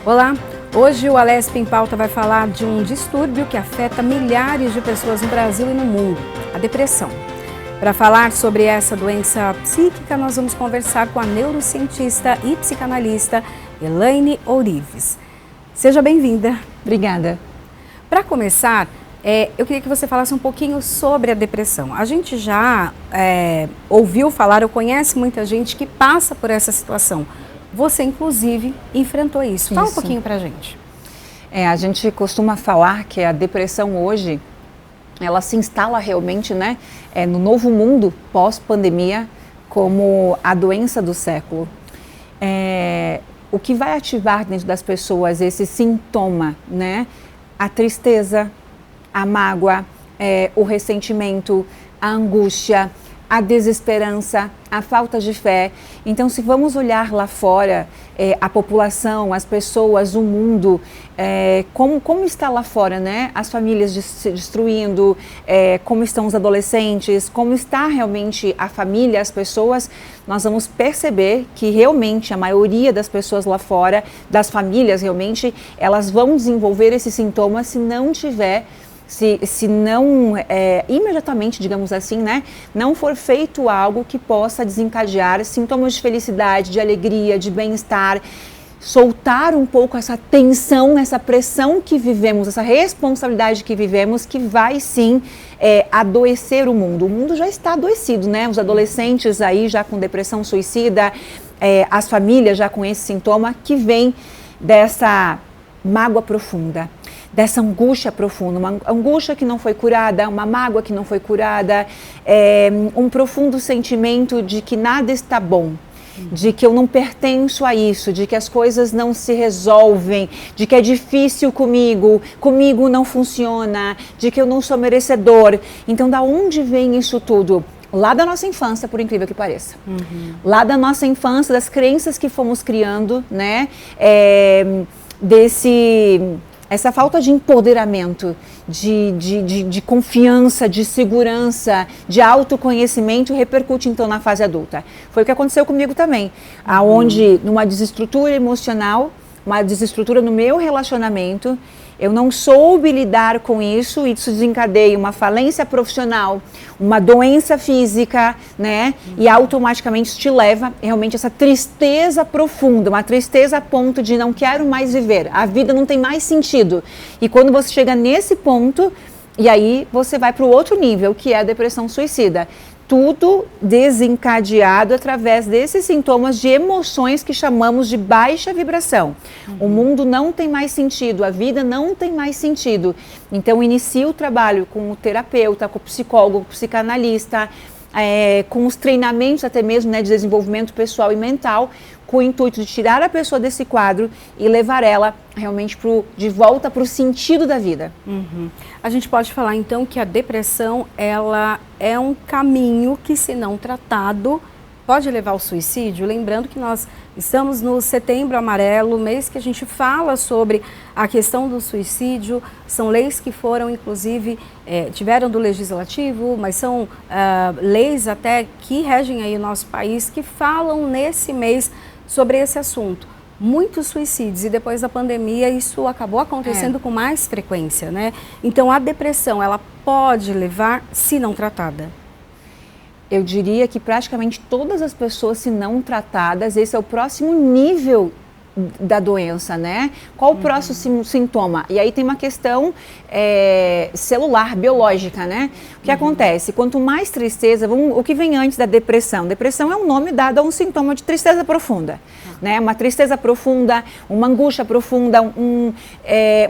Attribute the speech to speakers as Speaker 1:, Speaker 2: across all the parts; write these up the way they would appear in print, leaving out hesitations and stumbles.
Speaker 1: Olá, hoje o Alesp em Pauta vai falar de um distúrbio que afeta milhares de pessoas no Brasil e no mundo, a depressão. Para falar sobre essa doença psíquica, nós vamos conversar com a neurocientista e psicanalista Elaine Ourives. Seja bem-vinda.
Speaker 2: Obrigada.
Speaker 1: Para começar, eu queria que você falasse um pouquinho sobre a depressão. A gente já ouviu falar, ou conhece muita gente que passa por essa situação. Você, inclusive, enfrentou isso. Fala um pouquinho pra gente.
Speaker 2: A gente costuma falar que a depressão hoje, ela se instala realmente, no novo mundo pós-pandemia como a doença do século. O que vai ativar dentro das pessoas esse sintoma, a tristeza, a mágoa, o ressentimento, a angústia, a desesperança, a falta de fé. Então, se vamos olhar lá fora, a população, as pessoas, o mundo, como está lá fora, as famílias se destruindo, como estão os adolescentes, como está realmente a família, as pessoas, nós vamos perceber que realmente a maioria das pessoas lá fora, das famílias realmente, elas vão desenvolver esses sintomas se não tiver se não imediatamente, digamos assim, não for feito algo que possa desencadear sintomas de felicidade, de alegria, de bem-estar, soltar um pouco essa tensão, essa pressão que vivemos, essa responsabilidade que vivemos, que vai sim adoecer o mundo. O mundo já está adoecido, Os adolescentes aí já com depressão suicida, as famílias já com esse sintoma que vem dessa mágoa profunda, dessa angústia profunda, uma angústia que não foi curada, uma mágoa que não foi curada, um profundo sentimento de que nada está bom, de que eu não pertenço a isso, de que as coisas não se resolvem, de que é difícil comigo não funciona, de que eu não sou merecedor. Então, da onde vem isso tudo? Lá da nossa infância, por incrível que pareça. Lá da nossa infância, das crenças que fomos criando, essa falta de empoderamento, de confiança, de segurança, de autoconhecimento repercute então na fase adulta. Foi o que aconteceu comigo também, aonde numa desestrutura emocional, uma desestrutura no meu relacionamento, eu não soube lidar com isso desencadeia uma falência profissional, uma doença física, E automaticamente isso te leva realmente a essa tristeza profunda, uma tristeza a ponto de não quero mais viver, a vida não tem mais sentido. E quando você chega nesse ponto, e aí você vai para o outro nível, que é a depressão suicida. Tudo desencadeado através desses sintomas de emoções que chamamos de baixa vibração. O mundo não tem mais sentido, a vida não tem mais sentido. Então, inicia o trabalho com o terapeuta, com o psicólogo, com o psicanalista, com os treinamentos até mesmo de desenvolvimento pessoal e mental, com o intuito de tirar a pessoa desse quadro e levar ela realmente de volta para o sentido da vida.
Speaker 1: A gente pode falar então que a depressão ela é um caminho que, se não tratado, pode levar ao suicídio. Lembrando que nós estamos no Setembro Amarelo, mês que a gente fala sobre a questão do suicídio. São leis que foram, inclusive, tiveram do Legislativo, mas são leis até que regem aí o nosso país, que falam nesse mês sobre esse assunto. Muitos suicídios, e depois da pandemia isso acabou acontecendo com mais frequência, Então a depressão, ela pode levar, se não tratada.
Speaker 2: Eu diria que praticamente todas as pessoas, se não tratadas, esse é o próximo nível da doença, Qual o próximo sintoma? E aí tem uma questão celular, biológica, O que acontece? Quanto mais tristeza, o que vem antes da depressão? Depressão é um nome dado a um sintoma de tristeza profunda, Uma tristeza profunda, uma angústia profunda,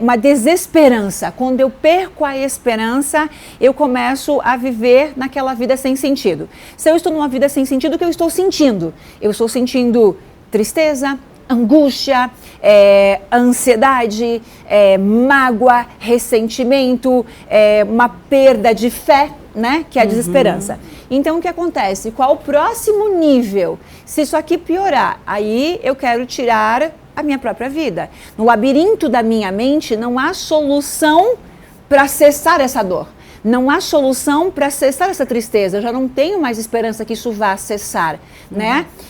Speaker 2: uma desesperança. Quando eu perco a esperança, eu começo a viver naquela vida sem sentido. Se eu estou numa vida sem sentido, o que eu estou sentindo? Eu estou sentindo tristeza, angústia, ansiedade, mágoa, ressentimento, uma perda de fé, que é a desesperança. Então, o que acontece? Qual o próximo nível? Se isso aqui piorar, aí eu quero tirar a minha própria vida. No labirinto da minha mente não há solução para cessar essa dor. Não há solução para cessar essa tristeza. Eu já não tenho mais esperança que isso vá cessar,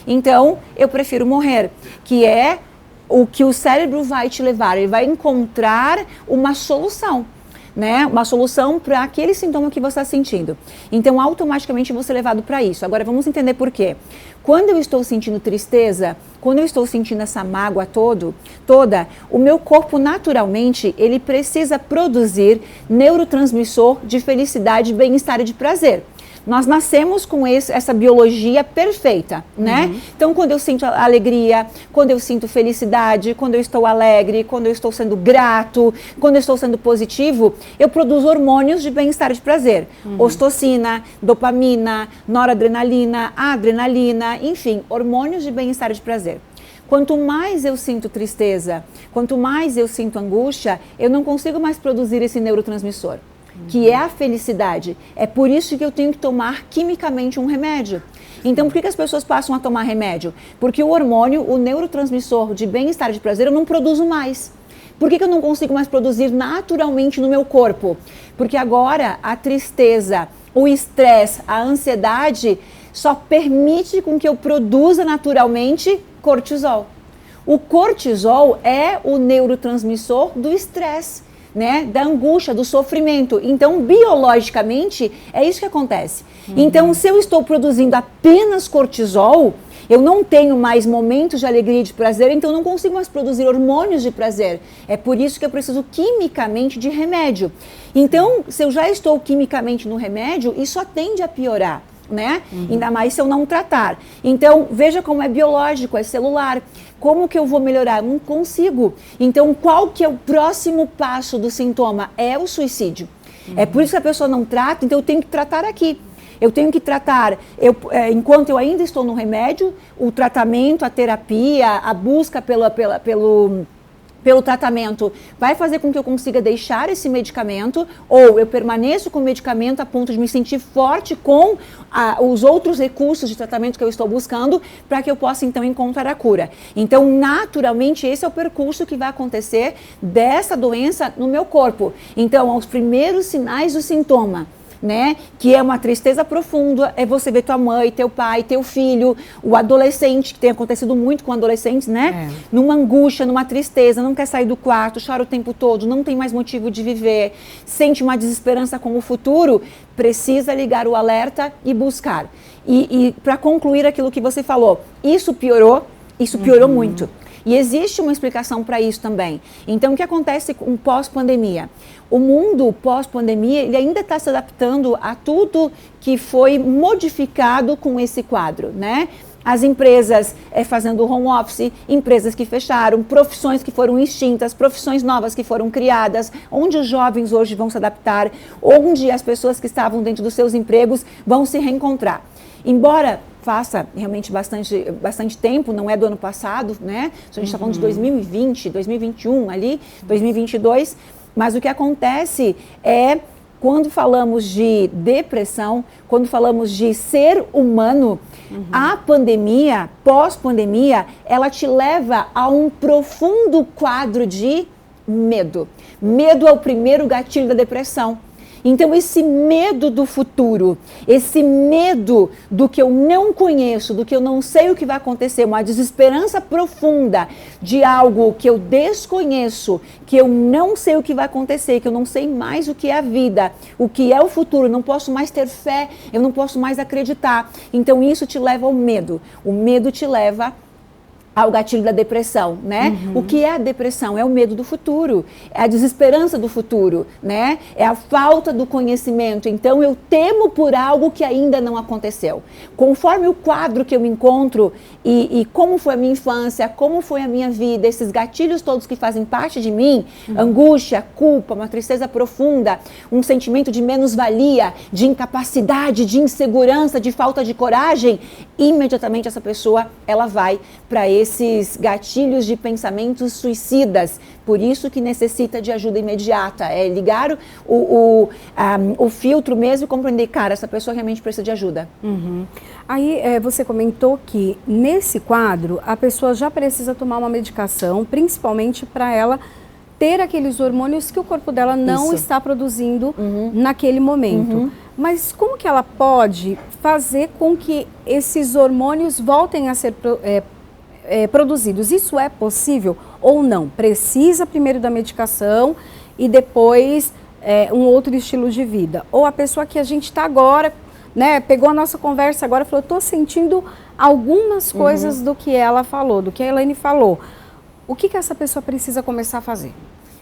Speaker 2: Então, eu prefiro morrer, que é o que o cérebro vai te levar? Ele vai encontrar uma solução, né? Uma solução para aquele sintoma que você está sentindo. Então, automaticamente, você é levado para isso. Agora, vamos entender por quê. Quando eu estou sentindo tristeza, quando eu estou sentindo essa mágoa toda, o meu corpo, naturalmente, ele precisa produzir neurotransmissor de felicidade, bem-estar e de prazer. Nós nascemos com essa biologia perfeita, né? Então, quando eu sinto alegria, quando eu sinto felicidade, quando eu estou alegre, quando eu estou sendo grato, quando eu estou sendo positivo, eu produzo hormônios de bem-estar e de prazer. Ocitocina, dopamina, noradrenalina, adrenalina, enfim, hormônios de bem-estar e de prazer. Quanto mais eu sinto tristeza, quanto mais eu sinto angústia, eu não consigo mais produzir esse neurotransmissor, que é a felicidade. É por isso que eu tenho que tomar quimicamente um remédio. Então, por que as pessoas passam a tomar remédio? Porque o hormônio, o neurotransmissor de bem-estar e de prazer, eu não produzo mais. Por que eu não consigo mais produzir naturalmente no meu corpo? Porque agora a tristeza, o estresse, a ansiedade só permite com que eu produza naturalmente cortisol. O cortisol é o neurotransmissor do estresse, né, da angústia, do sofrimento. Então, biologicamente, é isso que acontece. Então, se eu estou produzindo apenas cortisol, eu não tenho mais momentos de alegria e de prazer, então eu não consigo mais produzir hormônios de prazer. É por isso que eu preciso quimicamente de remédio. Então, se eu já estou quimicamente no remédio, isso só tende a piorar, né? Ainda mais se eu não tratar. Então, veja como é biológico, é celular. Como que eu vou melhorar? Não consigo. Então, qual que é o próximo passo do sintoma? É o suicídio. É por isso que a pessoa não trata, então eu tenho que tratar aqui. Eu tenho que tratar, enquanto eu ainda estou no remédio, o tratamento, a terapia, a busca pelo tratamento vai fazer com que eu consiga deixar esse medicamento, ou eu permaneço com o medicamento a ponto de me sentir forte com os outros recursos de tratamento que eu estou buscando, para que eu possa então encontrar a cura. Então, naturalmente, esse é o percurso que vai acontecer dessa doença no meu corpo. Então, aos primeiros sinais do sintoma, né? Que é uma tristeza profunda, é você ver tua mãe, teu pai, teu filho, o adolescente, que tem acontecido muito com adolescentes, né? Numa angústia, numa tristeza, não quer sair do quarto, chora o tempo todo, não tem mais motivo de viver, sente uma desesperança com o futuro, precisa ligar o alerta e buscar. E para concluir aquilo que você falou, isso piorou muito. E existe uma explicação para isso também. Então, o que acontece com pós-pandemia? O mundo pós-pandemia, ele ainda está se adaptando a tudo que foi modificado com esse quadro, né? As empresas fazendo home office, empresas que fecharam, profissões que foram extintas, profissões novas que foram criadas, onde os jovens hoje vão se adaptar, onde as pessoas que estavam dentro dos seus empregos vão se reencontrar. Embora faça realmente bastante tempo, não é do ano passado, né? A gente está falando de 2020, 2021 ali, 2022, mas o que acontece é, quando falamos de depressão, quando falamos de ser humano, a pandemia, pós-pandemia, ela te leva a um profundo quadro de medo. Medo é o primeiro gatilho da depressão. Então, esse medo do futuro, esse medo do que eu não conheço, do que eu não sei o que vai acontecer, uma desesperança profunda de algo que eu desconheço, que eu não sei o que vai acontecer, que eu não sei mais o que é a vida, o que é o futuro, não posso mais ter fé, eu não posso mais acreditar. Então, isso te leva ao medo. O medo te leva ao gatilho da depressão, né? O que é a depressão? É o medo do futuro, é a desesperança do futuro, né? É a falta do conhecimento. Então, eu temo por algo que ainda não aconteceu. Conforme o quadro que eu encontro e como foi a minha infância, como foi a minha vida, esses gatilhos todos que fazem parte de mim, angústia, culpa, uma tristeza profunda, um sentimento de menos-valia, de incapacidade, de insegurança, de falta de coragem, imediatamente essa pessoa, ela vai para esses gatilhos de pensamentos suicidas. Por isso que necessita de ajuda imediata. É ligar o filtro mesmo e compreender, cara, essa pessoa realmente precisa de ajuda.
Speaker 1: Aí você comentou que nesse quadro a pessoa já precisa tomar uma medicação, principalmente para ela ter aqueles hormônios que o corpo dela não está produzindo naquele momento. Mas como que ela pode fazer com que esses hormônios voltem a ser produzidos. Isso é possível ou não? Precisa primeiro da medicação e depois um outro estilo de vida? Ou a pessoa que a gente está agora, né, pegou a nossa conversa agora e falou, estou sentindo algumas coisas do que ela falou, do que a Elaine falou. O que essa pessoa precisa começar a fazer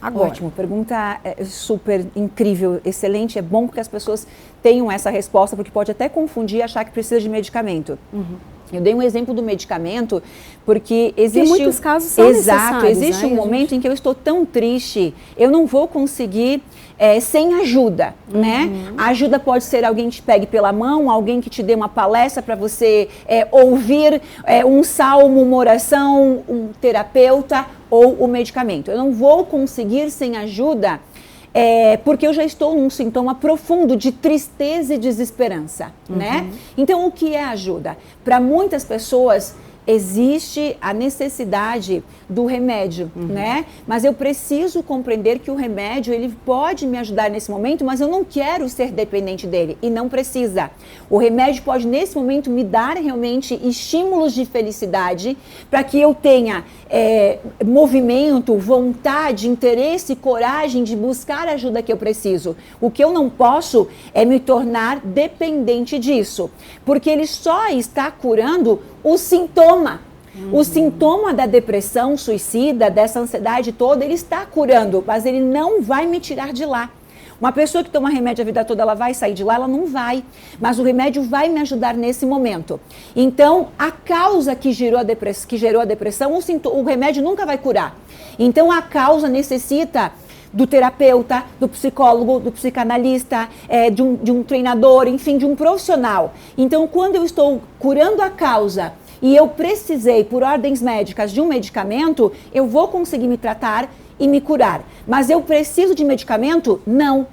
Speaker 1: agora?
Speaker 2: Ótimo, pergunta super incrível, excelente. É bom que as pessoas tenham essa resposta, porque pode até confundir e achar que precisa de medicamento. Eu dei um exemplo do medicamento, porque existe...
Speaker 1: Em muitos casos são necessários.
Speaker 2: Existe um momento em que eu estou tão triste, eu não vou conseguir sem ajuda, né? A ajuda pode ser alguém que te pegue pela mão, alguém que te dê uma palestra para você ouvir um salmo, uma oração, um terapeuta ou o medicamento. Eu não vou conseguir sem ajuda, porque eu já estou num sintoma profundo de tristeza e desesperança, né? Então, o que é ajuda? Para muitas pessoas, existe a necessidade do remédio, né? Mas eu preciso compreender que o remédio, ele pode me ajudar nesse momento, mas eu não quero ser dependente dele, e não precisa. O remédio pode, nesse momento, me dar realmente estímulos de felicidade para que eu tenha movimento, vontade, interesse, coragem de buscar a ajuda que eu preciso. O que eu não posso é me tornar dependente disso, porque ele só está curando o sintoma. O sintoma da depressão suicida, dessa ansiedade toda, ele está curando, mas ele não vai me tirar de lá. Uma pessoa que toma remédio a vida toda, ela vai sair de lá? Ela não vai. Mas o remédio vai me ajudar nesse momento. Então, a causa que gerou a depressão, o remédio nunca vai curar. Então, a causa necessita do terapeuta, do psicólogo, do psicanalista, de um treinador, enfim, de um profissional. Então, quando eu estou curando a causa e eu precisei, por ordens médicas, de um medicamento, eu vou conseguir me tratar e me curar. Mas eu preciso de medicamento? Não.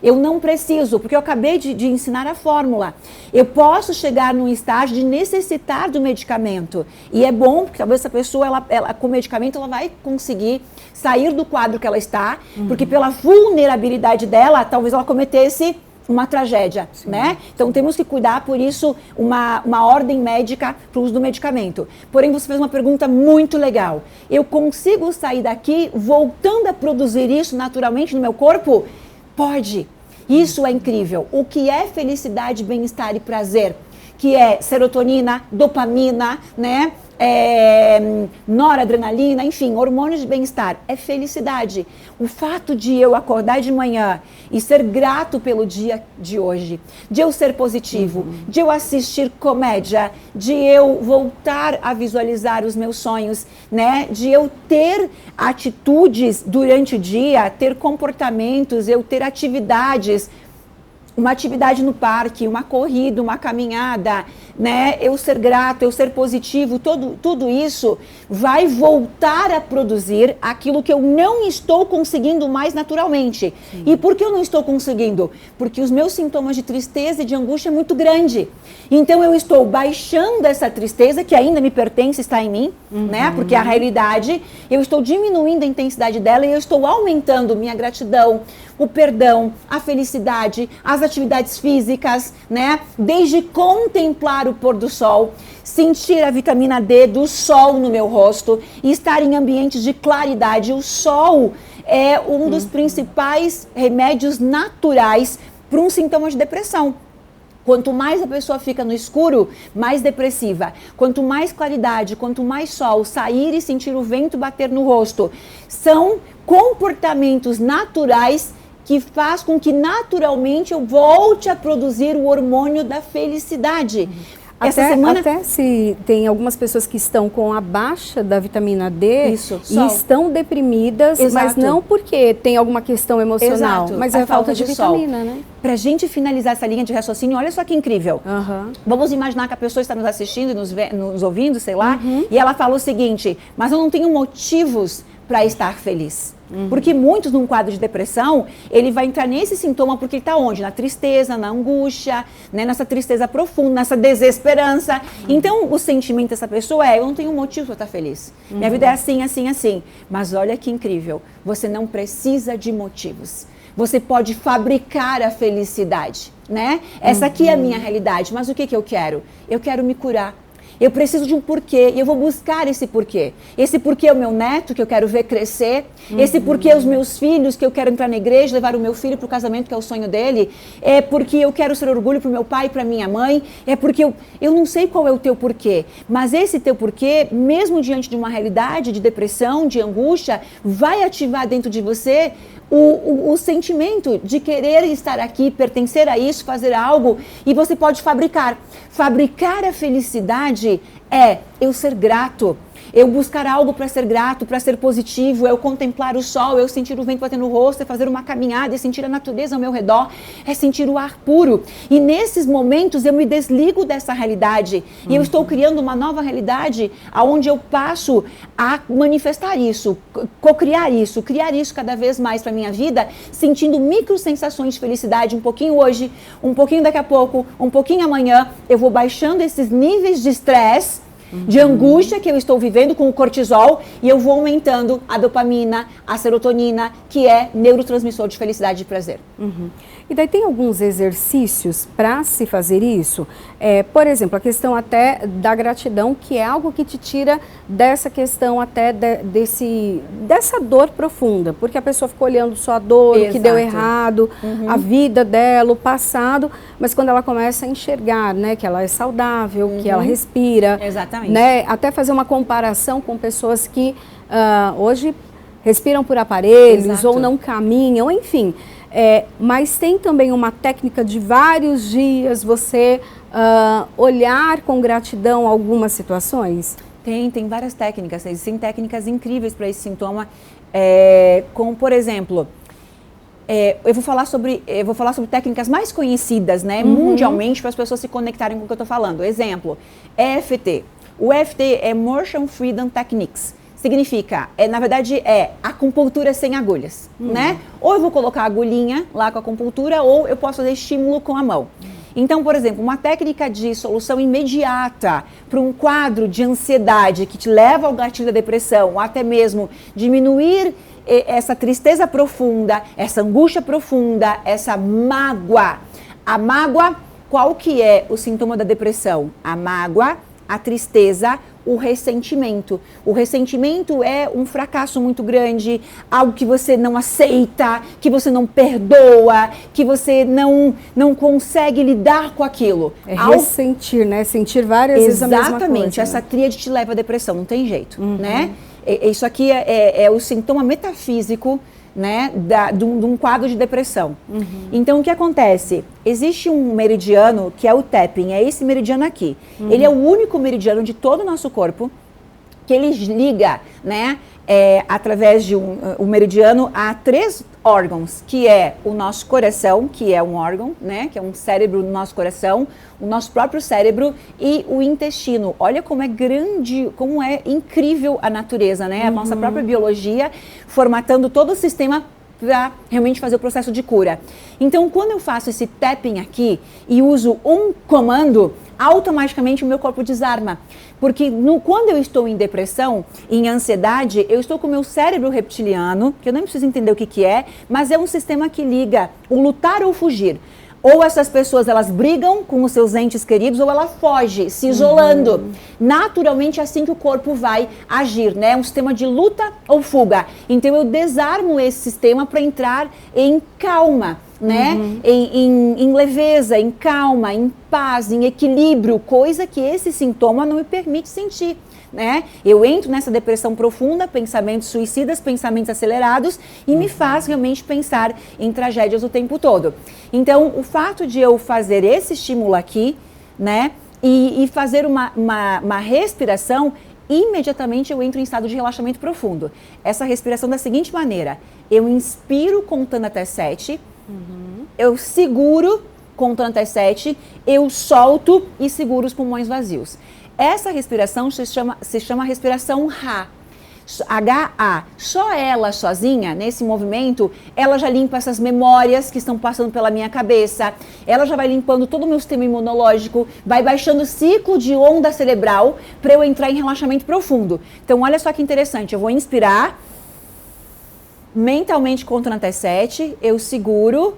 Speaker 2: Eu não preciso, porque eu acabei de ensinar a fórmula. Eu posso chegar num estágio de necessitar do medicamento. E é bom, porque talvez essa pessoa, ela com o medicamento, ela vai conseguir sair do quadro que ela está, porque pela vulnerabilidade dela, talvez ela cometesse uma tragédia, né? Então temos que cuidar, por isso, uma ordem médica para o uso do medicamento. Porém, você fez uma pergunta muito legal. Eu consigo sair daqui voltando a produzir isso naturalmente no meu corpo? Pode. Isso é incrível. O que é felicidade, bem-estar e prazer? Que é serotonina, dopamina, né? Noradrenalina, enfim, hormônios de bem-estar, é felicidade. O fato de eu acordar de manhã e ser grato pelo dia de hoje, de eu ser positivo, de eu assistir comédia, de eu voltar a visualizar os meus sonhos, né? De eu ter atitudes durante o dia, ter comportamentos, eu ter atividades, uma atividade no parque, uma corrida, uma caminhada, né? Eu ser grato, eu ser positivo, tudo isso vai voltar a produzir aquilo que eu não estou conseguindo mais naturalmente. Sim. E por que eu não estou conseguindo? Porque os meus sintomas de tristeza e de angústia é muito grande. Então eu estou baixando essa tristeza, que ainda me pertence, está em mim, né? Porque a realidade, eu estou diminuindo a intensidade dela e eu estou aumentando minha gratidão, o perdão, a felicidade, as atividades físicas, né? Desde contemplar o pôr do sol, sentir a vitamina D do sol no meu rosto e estar em ambientes de claridade. O sol é um dos principais remédios naturais para um sintoma de depressão. Quanto mais a pessoa fica no escuro, mais depressiva. Quanto mais claridade, quanto mais sol, sair e sentir o vento bater no rosto. São comportamentos naturais que faz com que naturalmente eu volte a produzir o hormônio da felicidade.
Speaker 1: Até se tem algumas pessoas que estão com a baixa da vitamina D e estão deprimidas, mas não porque tem alguma questão emocional, mas é a falta de vitamina, né?
Speaker 2: Pra gente finalizar essa linha de raciocínio, olha só que incrível. Vamos imaginar que a pessoa está nos assistindo, nos ouvindo, sei lá, e ela fala o seguinte, mas eu não tenho motivos para estar feliz. Porque muitos, num quadro de depressão, ele vai entrar nesse sintoma porque ele está onde? Na tristeza, na angústia, né? Nessa tristeza profunda, nessa desesperança. Então, o sentimento dessa pessoa eu não tenho motivo para estar feliz. Minha vida é assim, assim, assim. Mas olha que incrível, você não precisa de motivos. Você pode fabricar a felicidade, né? Essa aqui é a minha realidade, mas o que eu quero? Eu quero me curar.
Speaker 3: Eu preciso de um porquê e eu vou buscar esse porquê. Esse porquê é o meu neto, que eu quero ver crescer. Esse porquê é os meus filhos, que eu quero entrar na igreja, levar o meu filho para o casamento, que é o sonho dele. É porque eu quero ser orgulho para o meu pai e para minha mãe. É porque eu não sei qual é o teu porquê. Mas esse teu porquê, mesmo diante de uma realidade de depressão, de angústia, vai ativar dentro de você o sentimento de querer estar aqui, pertencer a isso, fazer algo, e você pode fabricar. Fabricar a felicidade é eu ser grato, eu buscar algo para ser grato, para ser positivo, eu contemplar o sol, eu sentir o vento batendo no rosto, é fazer uma caminhada, é sentir a natureza ao meu redor, é sentir o ar puro. E nesses momentos eu me desligo dessa realidade e eu estou criando uma nova realidade onde eu passo a manifestar isso, co-criar isso, criar isso cada vez mais para minha vida, sentindo micro sensações de felicidade, um pouquinho hoje, um pouquinho daqui a pouco, um pouquinho amanhã. Eu vou baixando esses níveis de estresse, de angústia que eu estou vivendo com o cortisol, e eu vou aumentando a dopamina, a serotonina, que é neurotransmissor de felicidade e prazer.
Speaker 1: E daí tem alguns exercícios para se fazer isso? Por exemplo, a questão até da gratidão, que é algo que te tira dessa questão até dessa dor profunda, porque a pessoa ficou olhando só a dor, o que deu errado, a vida dela, o passado, mas quando ela começa a enxergar, né, que ela é saudável, que ela respira, né, até fazer uma comparação com pessoas que hoje respiram por aparelhos ou não caminham, enfim. Mas tem também uma técnica de vários dias você olhar com gratidão algumas situações?
Speaker 3: Tem várias técnicas, existem técnicas incríveis para esse sintoma, como por exemplo, eu vou falar sobre técnicas mais conhecidas, né, mundialmente, para as pessoas se conectarem com o que eu estou falando. Exemplo, EFT. O EFT é Emotion Freedom Techniques. Significa, na verdade, acupuntura sem agulhas, né? Ou eu vou colocar a agulhinha lá com a acupuntura, ou eu posso fazer estímulo com a mão. Então, por exemplo, uma técnica de solução imediata para um quadro de ansiedade que te leva ao gatilho da depressão, ou até mesmo diminuir essa tristeza profunda, essa angústia profunda, essa mágoa. A mágoa, qual que é o sintoma da depressão? A mágoa, a tristeza, o ressentimento. O ressentimento é um fracasso muito grande, algo que você não aceita, que você não perdoa, que você não consegue lidar com aquilo.
Speaker 1: Ressentir, né? Sentir várias vezes a mesma coisa.
Speaker 3: Exatamente. Essa tríade te leva à depressão, não tem jeito, né? Isso aqui é o sintoma metafísico, né, de um quadro de depressão. Então, o que acontece? Existe um meridiano que é o tapping, é esse meridiano aqui. Ele é o único meridiano de todo o nosso corpo que ele liga, né, através de um meridiano a 3 órgãos, que é o nosso coração, que é um órgão, né, que é um cérebro no nosso coração, o nosso próprio cérebro e o intestino. Olha como é grande, como é incrível a natureza, né, a nossa própria biologia formatando todo o sistema para realmente fazer o processo de cura. Então, quando eu faço esse tapping aqui e uso um comando, automaticamente o meu corpo desarma. Porque quando eu estou em depressão, em ansiedade, eu estou com o meu cérebro reptiliano, que eu nem preciso entender o que é, mas é um sistema que liga o lutar ou fugir. Ou essas pessoas, elas brigam com os seus entes queridos, ou ela foge, se isolando. Naturalmente, é assim que o corpo vai agir, né? É um sistema de luta ou fuga. Então, eu desarmo esse sistema para entrar em calma, né? Em leveza, em calma, em paz, em equilíbrio, coisa que esse sintoma não me permite sentir. Né? Eu entro nessa depressão profunda, pensamentos suicidas, pensamentos acelerados, e me faz realmente pensar em tragédias o tempo todo. Então, o fato de eu fazer esse estímulo aqui, né, e fazer uma respiração, imediatamente eu entro em estado de relaxamento profundo. Essa respiração da seguinte maneira: eu inspiro contando até 7, eu seguro contando até 7, eu solto e seguro os pulmões vazios. Essa respiração se chama respiração H. H-A. Só ela sozinha, nesse movimento, ela já limpa essas memórias que estão passando pela minha cabeça, ela já vai limpando todo o meu sistema imunológico, vai baixando o ciclo de onda cerebral para eu entrar em relaxamento profundo. Então, olha só que interessante, eu vou inspirar, mentalmente contando até 7, eu seguro,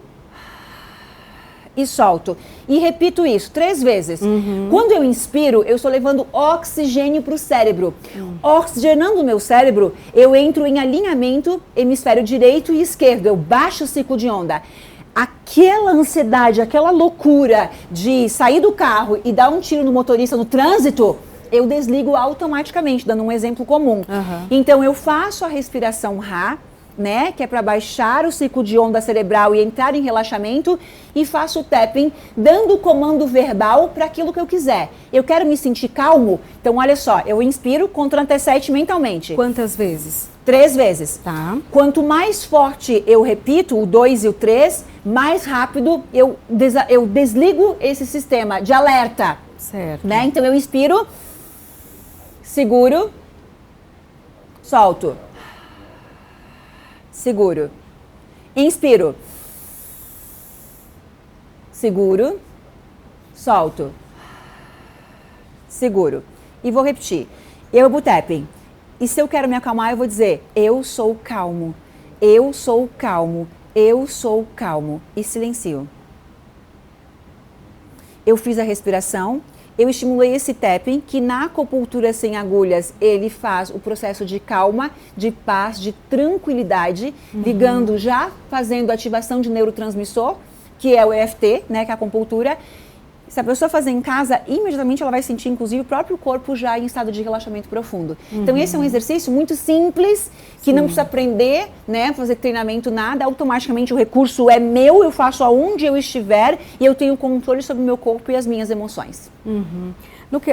Speaker 3: e solto. E repito isso 3 vezes. Quando eu inspiro, eu estou levando oxigênio para o cérebro. Oxigenando o meu cérebro, eu entro em alinhamento hemisfério direito e esquerdo. Eu baixo o ciclo de onda. Aquela ansiedade, aquela loucura de sair do carro e dar um tiro no motorista no trânsito, eu desligo automaticamente, dando um exemplo comum. Então, eu faço a respiração Ra, né, que é para baixar o ciclo de onda cerebral e entrar em relaxamento, e faço o tapping, dando o comando verbal para aquilo que eu quiser. Eu quero me sentir calmo, então olha só, eu inspiro, conto até 7 mentalmente.
Speaker 1: Quantas vezes?
Speaker 3: 3 vezes.
Speaker 1: Tá.
Speaker 3: Quanto mais forte eu repito, o 2 e o 3, mais rápido eu desligo esse sistema de alerta.
Speaker 1: Certo.
Speaker 3: Né? Então eu inspiro, seguro, solto. Seguro. Inspiro. Seguro. Solto. Seguro. E vou repetir. Eu vou tapping. E se eu quero me acalmar, eu vou dizer: eu sou calmo. Eu sou calmo. Eu sou calmo. E silencio. Eu fiz a respiração. Eu estimulei esse tapping, que na acupuntura sem agulhas, ele faz o processo de calma, de paz, de tranquilidade, ligando já, fazendo ativação de neurotransmissor, que é o EFT, né, que é a acupuntura. Se a pessoa fazer em casa, imediatamente ela vai sentir, inclusive, o próprio corpo já em estado de relaxamento profundo. Então, esse é um exercício muito simples, que não precisa aprender, né, fazer treinamento, nada. Automaticamente o recurso é meu, eu faço aonde eu estiver e eu tenho controle sobre o meu corpo e as minhas emoções.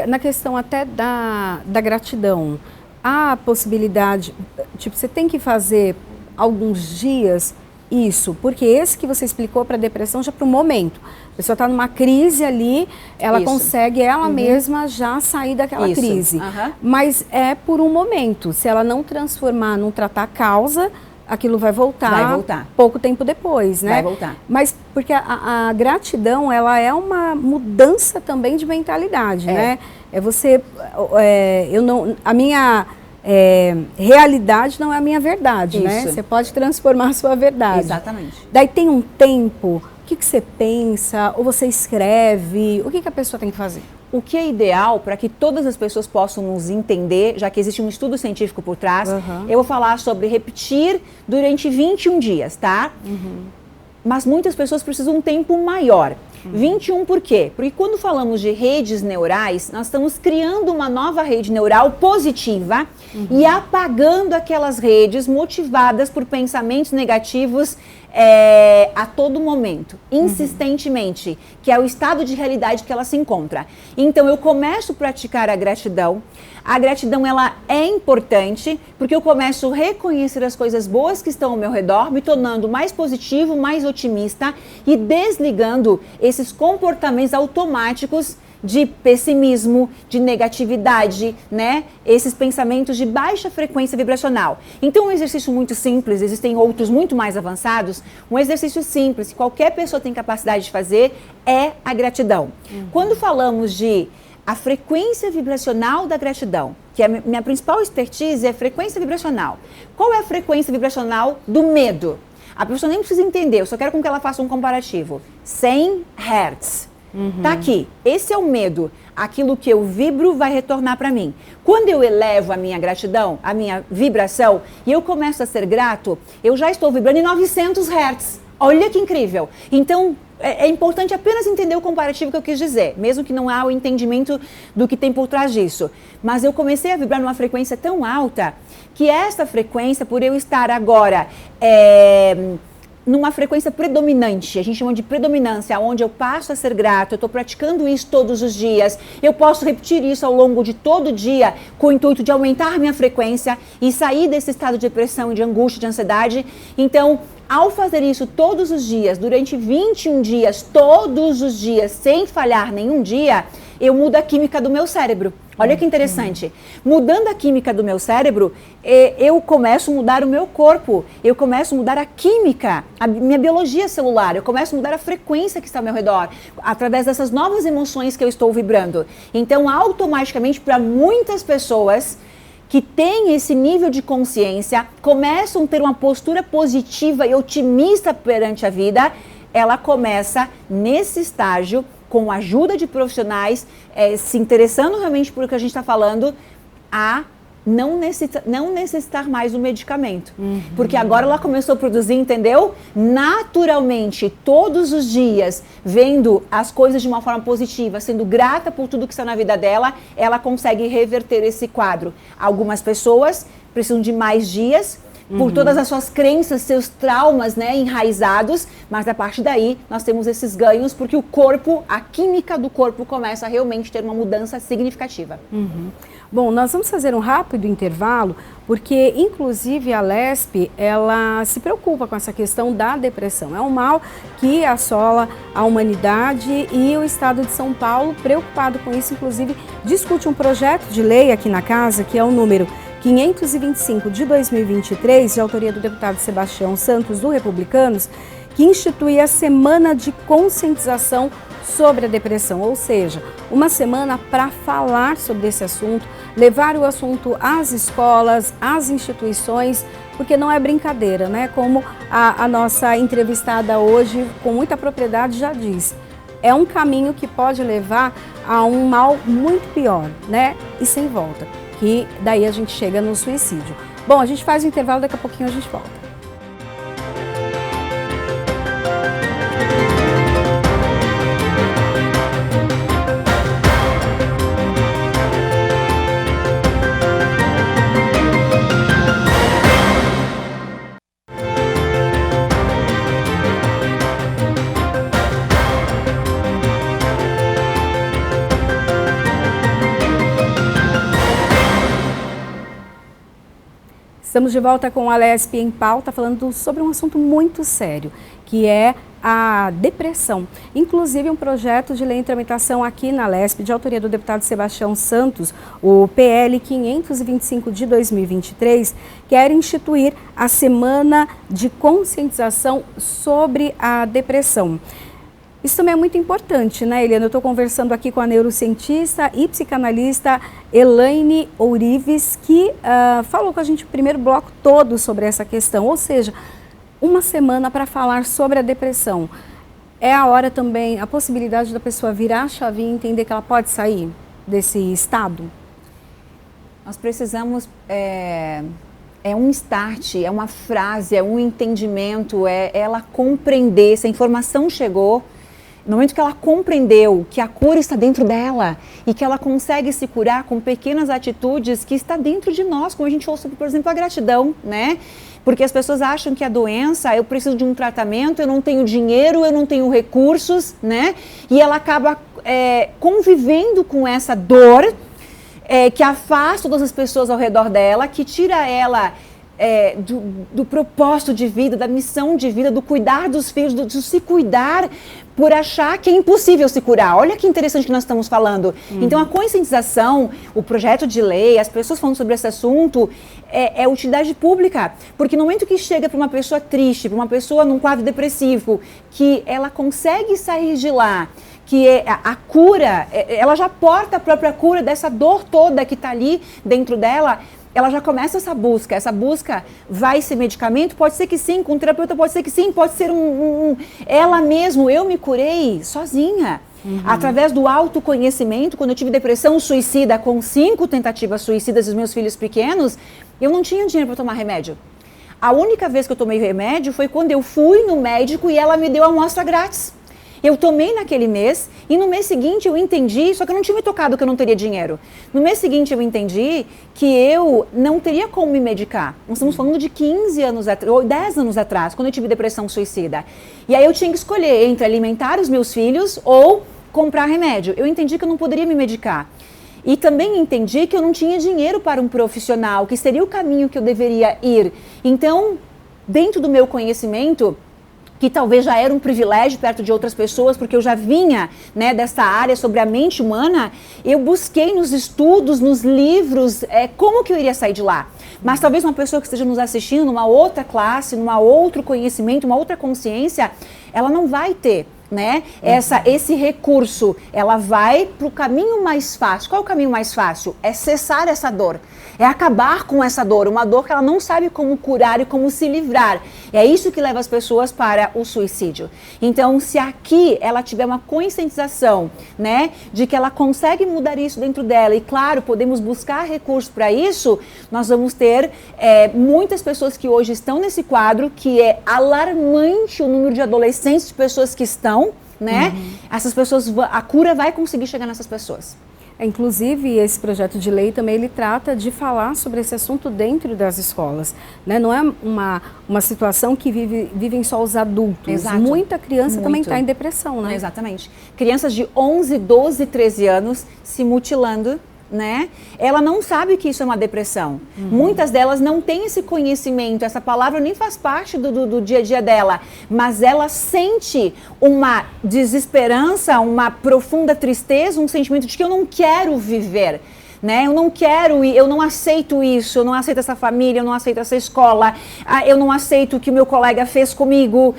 Speaker 1: Na questão até da gratidão, há a possibilidade, tipo, você tem que fazer alguns dias isso, porque esse que você explicou para depressão já para o momento. A pessoa está numa crise ali, ela consegue ela mesma já sair daquela crise. Mas é por um momento. Se ela não transformar, não tratar a causa, aquilo vai voltar pouco tempo depois, né?
Speaker 3: Vai voltar.
Speaker 1: Mas porque a gratidão, ela é uma mudança também de mentalidade, né? É você, a minha realidade não é a minha verdade, né? Você pode transformar a sua verdade.
Speaker 3: Exatamente.
Speaker 1: Daí tem um tempo, o que você pensa, ou você escreve, o que a pessoa tem que fazer?
Speaker 3: O que é ideal para que todas as pessoas possam nos entender, já que existe um estudo científico por trás, eu vou falar sobre repetir durante 21 dias, tá? Mas muitas pessoas precisam de um tempo maior. 21 por quê? Porque quando falamos de redes neurais, nós estamos criando uma nova rede neural positiva e apagando aquelas redes motivadas por pensamentos negativos a todo momento, insistentemente, que é o estado de realidade que ela se encontra. Então eu começo a praticar a gratidão. A gratidão, ela é importante porque eu começo a reconhecer as coisas boas que estão ao meu redor, me tornando mais positivo, mais otimista e desligando esses comportamentos automáticos de pessimismo, de negatividade, né? Esses pensamentos de baixa frequência vibracional. Então, um exercício muito simples, existem outros muito mais avançados, um exercício simples que qualquer pessoa tem capacidade de fazer é a gratidão. Quando falamos de a frequência vibracional da gratidão, que é a minha principal expertise, é a frequência vibracional. Qual é a frequência vibracional do medo? A pessoa nem precisa entender, eu só quero com que ela faça um comparativo. 100 Hz. Tá aqui, esse é o medo. Aquilo que eu vibro vai retornar para mim. Quando eu elevo a minha gratidão, a minha vibração, e eu começo a ser grato, eu já estou vibrando em 900 Hz. Olha que incrível. Então, é importante apenas entender o comparativo que eu quis dizer, mesmo que não há o entendimento do que tem por trás disso. Mas eu comecei a vibrar numa frequência tão alta que essa frequência, por eu estar agora numa frequência predominante, a gente chama de predominância, onde eu passo a ser grato, eu estou praticando isso todos os dias, eu posso repetir isso ao longo de todo o dia com o intuito de aumentar minha frequência e sair desse estado de depressão, de angústia, de ansiedade. Então, ao fazer isso todos os dias, durante 21 dias, todos os dias, sem falhar nenhum dia, eu mudo a química do meu cérebro. Olha que interessante. Mudando a química do meu cérebro, eu começo a mudar o meu corpo, eu começo a mudar a química, a minha biologia celular, eu começo a mudar a frequência que está ao meu redor, através dessas novas emoções que eu estou vibrando. Então, automaticamente, para muitas pessoas que têm esse nível de consciência, começam a ter uma postura positiva e otimista perante a vida, ela começa nesse estágio, com a ajuda de profissionais, se interessando realmente por o que a gente está falando, a não necessitar mais do medicamento. Porque agora ela começou a produzir, entendeu? Naturalmente, todos os dias, vendo as coisas de uma forma positiva, sendo grata por tudo que está na vida dela, ela consegue reverter esse quadro. Algumas pessoas precisam de mais dias, por todas as suas crenças, seus traumas, né, enraizados, mas a partir daí nós temos esses ganhos porque o corpo, a química do corpo começa a realmente ter uma mudança significativa.
Speaker 1: Bom, nós vamos fazer um rápido intervalo, porque inclusive a LESP, ela se preocupa com essa questão da depressão. É um mal que assola a humanidade e o Estado de São Paulo, preocupado com isso, inclusive discute um projeto de lei aqui na casa, que é o número 525 de 2023, de autoria do deputado Sebastião Santos, do Republicanos, que institui a Semana de Conscientização sobre a Depressão, ou seja, uma semana para falar sobre esse assunto, levar o assunto às escolas, às instituições, porque não é brincadeira, né? Como a nossa entrevistada hoje, com muita propriedade, já disse. É um caminho que pode levar a um mal muito pior, né? E sem volta. Que daí a gente chega no suicídio. Bom, a gente faz o intervalo, daqui a pouquinho a gente volta. Estamos de volta com a LESP em Pauta, falando sobre um assunto muito sério, que é a depressão. Inclusive, um projeto de lei em tramitação aqui na LESP, de autoria do deputado Sebastião Santos, o PL 525 de 2023, quer instituir a Semana de Conscientização sobre a Depressão. Isso também é muito importante, né, Eliana? Eu estou conversando aqui com a neurocientista e psicanalista Elaine Ourives, que falou com a gente o primeiro bloco todo sobre essa questão, ou seja, uma semana para falar sobre a depressão. É a hora também, a possibilidade da pessoa virar a chavinha e entender que ela pode sair desse estado?
Speaker 3: Nós precisamos... É um start, é uma frase, é um entendimento, é ela compreender, se a informação chegou, no momento que ela compreendeu que a cura está dentro dela e que ela consegue se curar com pequenas atitudes que está dentro de nós, como a gente ouve, por exemplo, a gratidão, né? Porque as pessoas acham que a doença, eu preciso de um tratamento, eu não tenho dinheiro, eu não tenho recursos, né? E ela acaba convivendo com essa dor, que afasta todas as pessoas ao redor dela, que tira ela do propósito de vida, da missão de vida, do cuidar dos filhos, do se cuidar por achar que é impossível se curar. Olha que interessante que nós estamos falando. Então, a conscientização, o projeto de lei, as pessoas falando sobre esse assunto, é utilidade pública. Porque no momento que chega para uma pessoa triste, para uma pessoa num quadro depressivo, que ela consegue sair de lá, que a cura, ela já porta a própria cura dessa dor toda que está ali dentro dela, ela já começa essa busca vai ser medicamento? Pode ser que sim, com um terapeuta pode ser que sim, pode ser ela mesmo, eu me curei sozinha. Através do autoconhecimento, quando eu tive depressão suicida com 5 tentativas suicidas dos meus filhos pequenos, eu não tinha dinheiro para tomar remédio. A única vez que eu tomei remédio foi quando eu fui no médico e ela me deu a amostra grátis. Eu tomei naquele mês e no mês seguinte eu entendi, só que eu não tinha me tocado que eu não teria dinheiro. No mês seguinte eu entendi que eu não teria como me medicar. Nós estamos falando de 15 anos atrás, ou 10 anos atrás, quando eu tive depressão suicida. E aí eu tinha que escolher entre alimentar os meus filhos ou comprar remédio. Eu entendi que eu não poderia me medicar. E também entendi que eu não tinha dinheiro para um profissional, que seria o caminho que eu deveria ir. Então, dentro do meu conhecimento, que talvez já era um privilégio perto de outras pessoas, porque eu já vinha, né, dessa área sobre a mente humana, eu busquei nos estudos, nos livros, como que eu iria sair de lá. Mas talvez uma pessoa que esteja nos assistindo, numa outra classe, num outro conhecimento, uma outra consciência, ela não vai ter né? Esse recurso, ela vai para o caminho mais fácil. Qual é o caminho mais fácil? É cessar essa dor, é acabar com essa dor, uma dor que ela não sabe como curar e como se livrar. É isso que leva as pessoas para o suicídio. Então, se aqui ela tiver uma conscientização, né, de que ela consegue mudar isso dentro dela, e claro, podemos buscar recursos para isso, nós vamos ter muitas pessoas que hoje estão nesse quadro, que é alarmante o número de adolescentes, de pessoas que estão, né? Essas pessoas, a cura vai conseguir chegar nessas pessoas.
Speaker 1: Inclusive, esse projeto de lei também ele trata de falar sobre esse assunto dentro das escolas, né? Não é uma situação que vivem só os adultos.
Speaker 3: Exato.
Speaker 1: Muita criança também está em depressão, né?
Speaker 3: Exatamente. Crianças de 11, 12, 13 anos se mutilando, né? Ela não sabe que isso é uma depressão. Muitas delas não têm esse conhecimento, essa palavra nem faz parte do dia a dia dela, mas ela sente uma desesperança, uma profunda tristeza, um sentimento de que eu não quero viver, né? Eu não quero, eu não aceito isso, eu não aceito essa família, eu não aceito essa escola, eu não aceito o que o meu colega fez comigo.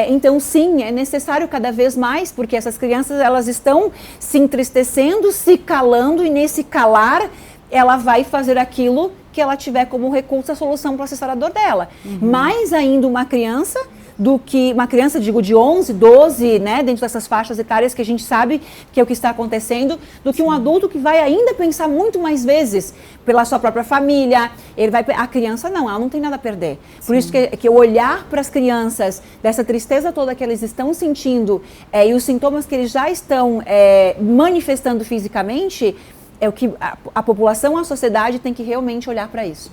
Speaker 3: Então, sim, é necessário cada vez mais, porque essas crianças, elas estão se entristecendo, se calando, e nesse calar, ela vai fazer aquilo que ela tiver como recurso, a solução para acessar a dor dela. Mais ainda uma criança, digo, de 11, 12, né, dentro dessas faixas etárias que a gente sabe que é o que está acontecendo, do que um adulto que vai ainda pensar muito mais vezes pela sua própria família. A criança não, ela não tem nada a perder. Por isso que o olhar para as crianças, dessa tristeza toda que eles estão sentindo, e os sintomas que eles já estão manifestando fisicamente, é o que a população, a sociedade tem que realmente olhar para isso.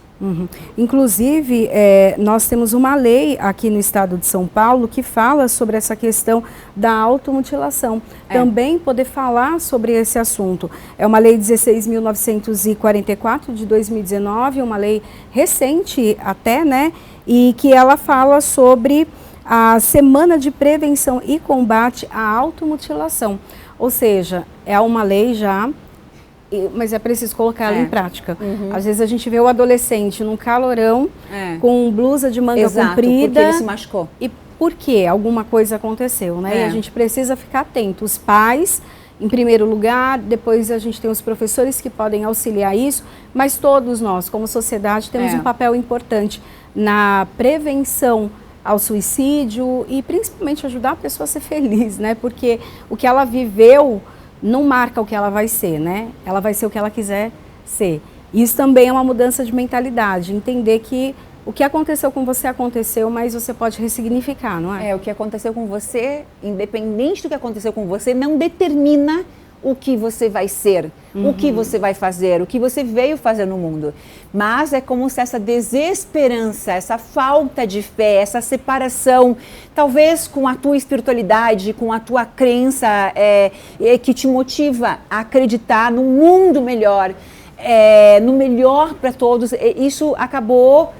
Speaker 1: Inclusive, nós temos uma lei aqui no estado de São Paulo que fala sobre essa questão da automutilação. Também poder falar sobre esse assunto. É uma lei 16.944 de 2019, uma lei recente até, né? E que ela fala sobre a Semana de Prevenção e Combate à Automutilação. Ou seja, é uma lei já, mas é preciso colocar ela em prática. Às vezes a gente vê o adolescente num calorão, com blusa de manga comprida.
Speaker 3: Porque ele se machucou.
Speaker 1: E por quê? Alguma coisa aconteceu, né? E a gente precisa ficar atento. Os pais, em primeiro lugar, depois a gente tem os professores que podem auxiliar isso, mas todos nós, como sociedade, temos um papel importante na prevenção ao suicídio e principalmente ajudar a pessoa a ser feliz, né? Porque o que ela viveu não marca o que ela vai ser, né? Ela vai ser o que ela quiser ser. Isso também é uma mudança de mentalidade, entender que o que aconteceu com você aconteceu, mas você pode ressignificar, não é?
Speaker 3: O que aconteceu com você, independente do que aconteceu com você, não determina o que você vai ser, o que você vai fazer, o que você veio fazer no mundo. Mas é como se essa desesperança, essa falta de fé, essa separação, talvez com a tua espiritualidade, com a tua crença que te motiva a acreditar num mundo melhor, no melhor para todos, isso acabou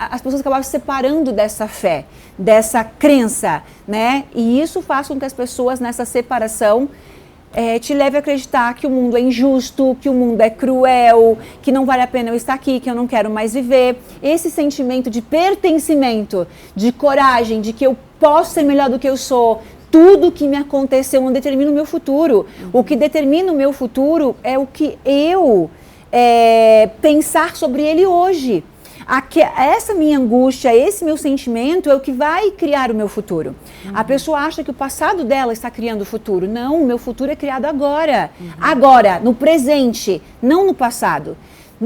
Speaker 3: as pessoas acabaram se separando dessa fé, dessa crença, né? E isso faz com que as pessoas nessa separação te leve a acreditar que o mundo é injusto, que o mundo é cruel, que não vale a pena eu estar aqui, que eu não quero mais viver. Esse sentimento de pertencimento, de coragem, de que eu posso ser melhor do que eu sou, tudo que me aconteceu não determina o meu futuro. O que determina o meu futuro é o que eu pensar sobre ele hoje. Essa minha angústia, esse meu sentimento é o que vai criar o meu futuro. A pessoa acha que o passado dela está criando o futuro. Não, o meu futuro é criado agora. Agora, no presente, não no passado.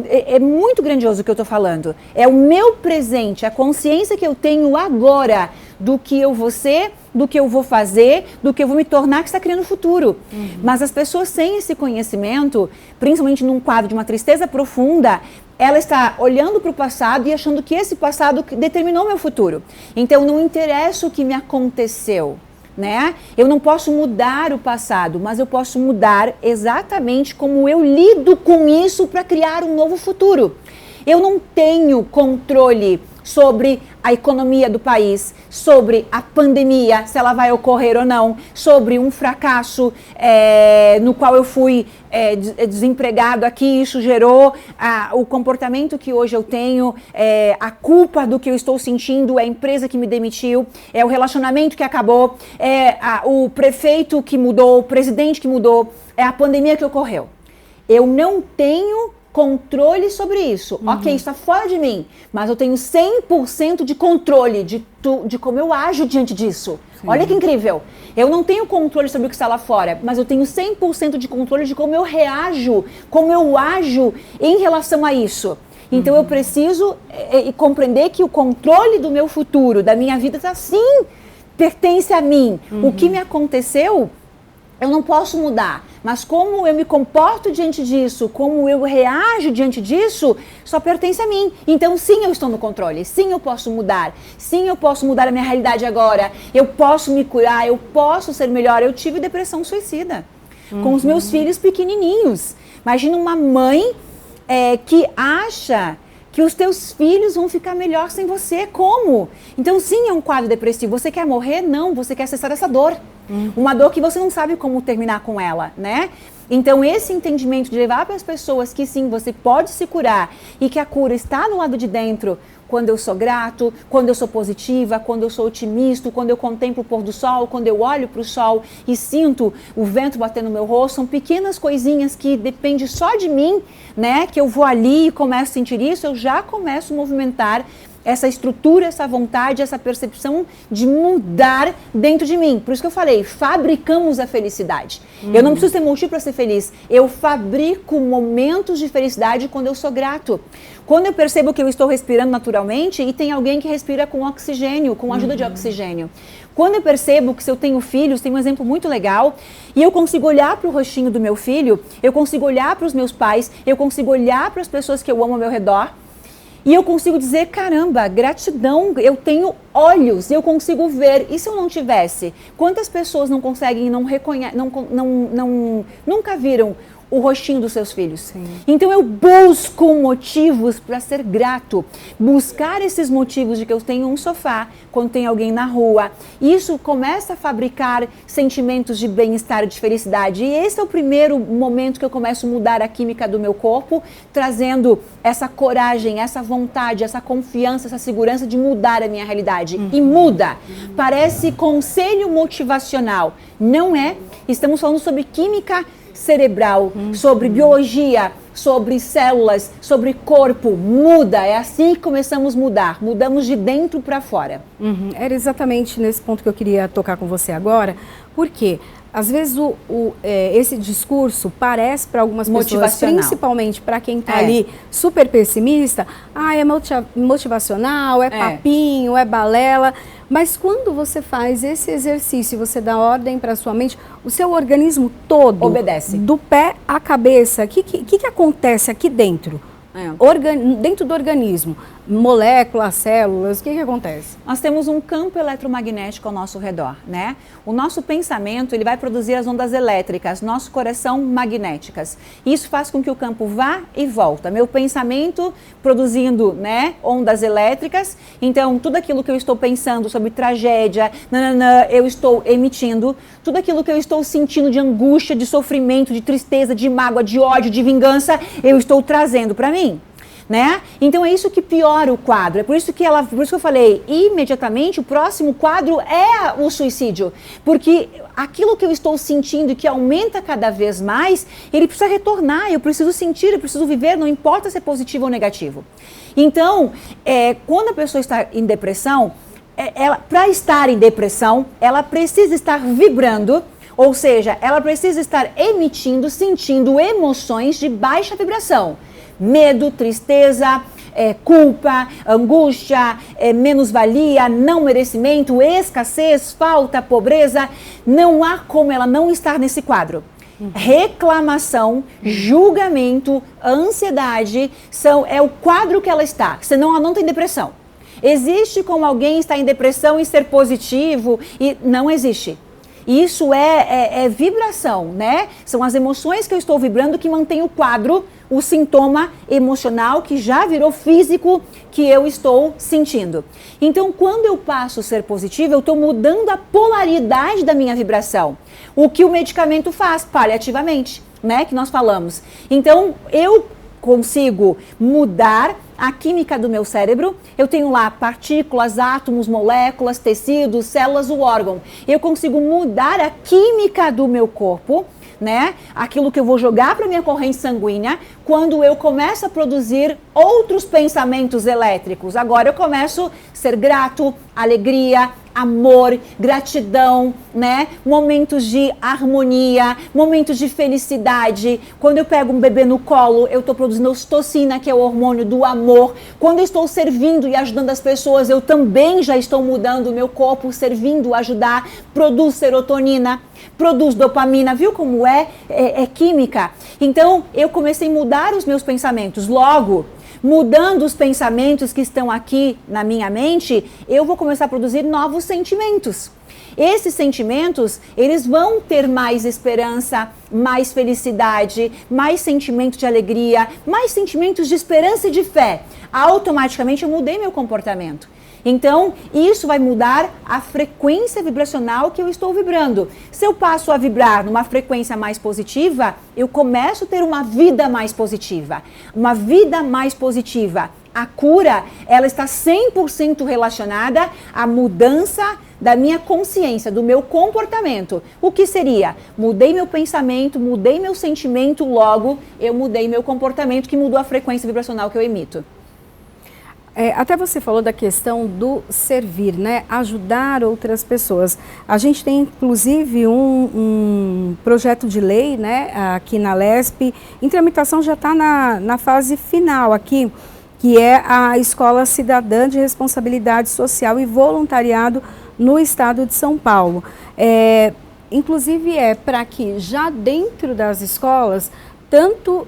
Speaker 3: É muito grandioso o que eu estou falando. É o meu presente, a consciência que eu tenho agora do que eu vou ser, do que eu vou fazer, do que eu vou me tornar, que está criando o futuro. Mas as pessoas sem esse conhecimento, principalmente num quadro de uma tristeza profunda, ela está olhando para o passado e achando que esse passado determinou meu futuro. Então, não interessa o que me aconteceu, né? Eu não posso mudar o passado, mas eu posso mudar exatamente como eu lido com isso para criar um novo futuro. Eu não tenho controle sobre a economia do país, sobre a pandemia, se ela vai ocorrer ou não, sobre um fracasso no qual eu fui desempregado aqui, isso gerou o comportamento que hoje eu tenho, a culpa do que eu estou sentindo, é a empresa que me demitiu, é o relacionamento que acabou, o prefeito que mudou, o presidente que mudou, é a pandemia que ocorreu. Eu não tenho controle sobre isso. Ok, isso está fora de mim, mas eu tenho 100% de controle de como eu ajo diante disso. Sim. Olha que incrível. Eu não tenho controle sobre o que está lá fora, mas eu tenho 100% de controle de como eu reajo, como eu ajo em relação a isso. Então eu preciso compreender que o controle do meu futuro, da minha vida, sim, pertence a mim. O que me aconteceu, eu não posso mudar, mas como eu me comporto diante disso, como eu reajo diante disso, só pertence a mim. Então sim, eu estou no controle, sim, eu posso mudar a minha realidade agora, eu posso me curar, eu posso ser melhor. Eu tive depressão suicida com os meus filhos pequenininhos. Imagina uma mãe que acha que os teus filhos vão ficar melhor sem você. Como? Então sim, é um quadro depressivo. Você quer morrer? Não, você quer acessar essa dor. Uma dor que você não sabe como terminar com ela, né? Então esse entendimento de levar para as pessoas que sim, você pode se curar e que a cura está do lado de dentro, quando eu sou grato, quando eu sou positiva, quando eu sou otimista, quando eu contemplo o pôr do sol, quando eu olho para o sol e sinto o vento bater no meu rosto, são pequenas coisinhas que dependem só de mim, né? Que eu vou ali e começo a sentir isso, eu já começo a movimentar essa estrutura, essa vontade, essa percepção de mudar dentro de mim. Por isso que eu falei, fabricamos a felicidade. Eu não preciso ter motivo para ser feliz. Eu fabrico momentos de felicidade quando eu sou grato. Quando eu percebo que eu estou respirando naturalmente e tem alguém que respira com oxigênio, com ajuda de oxigênio. Quando eu percebo que se eu tenho filhos, tem um exemplo muito legal, e eu consigo olhar para o rostinho do meu filho, eu consigo olhar para os meus pais, eu consigo olhar para as pessoas que eu amo ao meu redor, e eu consigo dizer, caramba, gratidão, eu tenho olhos, eu consigo ver. E se eu não tivesse? Quantas pessoas não conseguem, nunca viram o rostinho dos seus filhos? Sim. Então eu busco motivos para ser grato. Buscar esses motivos de que eu tenho um sofá, quando tem alguém na rua. Isso começa a fabricar sentimentos de bem-estar, de felicidade. E esse é o primeiro momento que eu começo a mudar a química do meu corpo, trazendo essa coragem, essa vontade, essa confiança, essa segurança de mudar a minha realidade. E muda. Parece conselho motivacional. Não é. Estamos falando sobre química cerebral, sobre biologia, sobre células, sobre corpo. Muda, é assim que começamos a mudar. Mudamos de dentro para fora.
Speaker 1: Era exatamente nesse ponto que eu queria tocar com você agora, porque às vezes esse discurso parece para algumas pessoas, principalmente para quem está ali super pessimista, é motivacional, é papinho, é balela. Mas quando você faz esse exercício, você dá ordem para a sua mente, o seu organismo todo
Speaker 3: obedece.
Speaker 1: Do pé à cabeça. O que acontece aqui dentro? Dentro do organismo, moléculas, células, o que acontece?
Speaker 3: Nós temos um campo eletromagnético ao nosso redor, né? O nosso pensamento, ele vai produzir as ondas elétricas, nosso coração magnéticas. Isso faz com que o campo vá e volta. Meu pensamento produzindo, né, ondas elétricas. Então, tudo aquilo que eu estou pensando sobre tragédia, eu estou emitindo. Tudo aquilo que eu estou sentindo de angústia, de sofrimento, de tristeza, de mágoa, de ódio, de vingança, eu estou trazendo para mim. Né? Então é isso que piora o quadro. É por isso que eu falei, imediatamente o próximo quadro é o suicídio, porque aquilo que eu estou sentindo e que aumenta cada vez mais, ele precisa retornar. Eu preciso sentir, eu preciso viver, não importa se é positivo ou negativo. Então, quando a pessoa está em depressão, para estar em depressão, ela precisa estar vibrando. Ou seja, ela precisa estar emitindo, sentindo emoções de baixa vibração. Medo, tristeza, culpa, angústia, menos-valia, não merecimento, escassez, falta, pobreza. Não há como ela não estar nesse quadro. Reclamação, julgamento, ansiedade, é o quadro que ela está, senão ela não tem depressão. Existe como alguém estar em depressão e ser positivo? E não existe. Isso é vibração, né? São as emoções que eu estou vibrando que mantém o quadro, o sintoma emocional que já virou físico que eu estou sentindo. Então, quando eu passo a ser positiva, eu estou mudando a polaridade da minha vibração. O que o medicamento faz paliativamente, né? Que nós falamos. Então, eu consigo mudar a química do meu cérebro. Eu tenho lá partículas, átomos, moléculas, tecidos, células, o órgão. Eu consigo mudar a química do meu corpo, né? Aquilo que eu vou jogar para minha corrente sanguínea, quando eu começo a produzir outros pensamentos elétricos. Agora eu começo a ser grato, alegria, amor, gratidão, né? Momentos de harmonia, momentos de felicidade. Quando eu pego um bebê no colo, eu estou produzindo ocitocina, que é o hormônio do amor. Quando eu estou servindo e ajudando as pessoas, eu também já estou mudando o meu corpo, servindo, ajudar, produz serotonina, produz dopamina, viu como é química? Então, eu comecei a mudar os meus pensamentos. Logo, mudando os pensamentos que estão aqui na minha mente, eu vou começar a produzir novos sentimentos. Esses sentimentos, eles vão ter mais esperança, mais felicidade, mais sentimento de alegria, mais sentimentos de esperança e de fé. Automaticamente eu mudei meu comportamento. Então, isso vai mudar a frequência vibracional que eu estou vibrando. Se eu passo a vibrar numa frequência mais positiva, eu começo a ter uma vida mais positiva. Uma vida mais positiva. A cura, ela está 100% relacionada à mudança da minha consciência, do meu comportamento. O que seria? Mudei meu pensamento, mudei meu sentimento, logo eu mudei meu comportamento, que mudou a frequência vibracional que eu emito.
Speaker 1: Até você falou da questão do servir, né? Ajudar outras pessoas. A gente tem, inclusive, um projeto de lei, né? Aqui na LESP, em tramitação, já está na fase final aqui, que é a Escola Cidadã de Responsabilidade Social e Voluntariado no Estado de São Paulo. Inclusive, para que já dentro das escolas, tanto